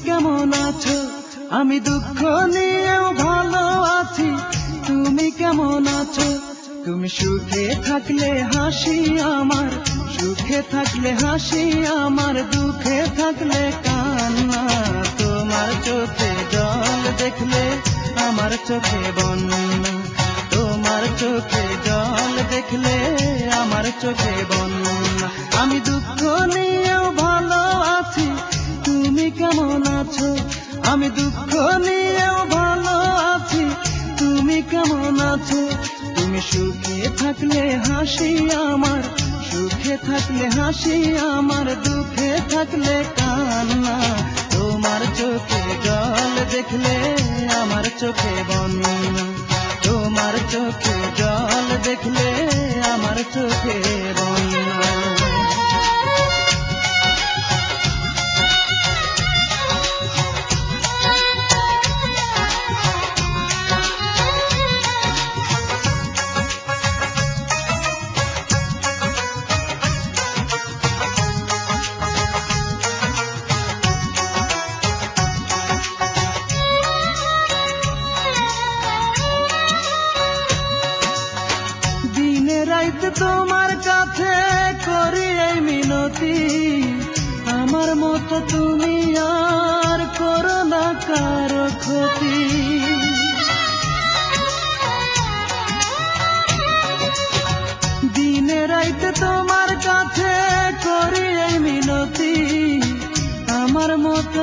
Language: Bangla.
কেমন আছো? আমি দুঃখ নিয়েও ভালো আছি, তুমি কেমন আছো? তুমি সুখে থাকলে হাসি আমার, সুখে থাকলে হাসি আমার, দুঃখে থাকলে কান্না। তোমার চোখে জল দেখলে আমার চোখে বন্যা, তোমার চোখে জল দেখলে আমার চোখে বন্যা। আমি দুঃখ নিয়েও ভালো আছি, তুমি কেমন আছো? আমি দুঃখ নিয়েও ভালো আছি, তুমি কেমন আছো? তুমি সুখে থাকলে হাসি আমার, সুখে থাকলে হাসি আমার, দুঃখে থাকলে কান্না। তোমার চোখে জল দেখলে আমার চোখে বন্যা, তোমার চোখে জল দেখলে আমার চোখে বন্যা। রাইতে তোমার কাছে করি এই মিনতি, আমার মতো তুমি আর করো না কারো ক্ষতি। দিনে রাইতে তোমার কাছে করি এই মিনতি, আমার মতো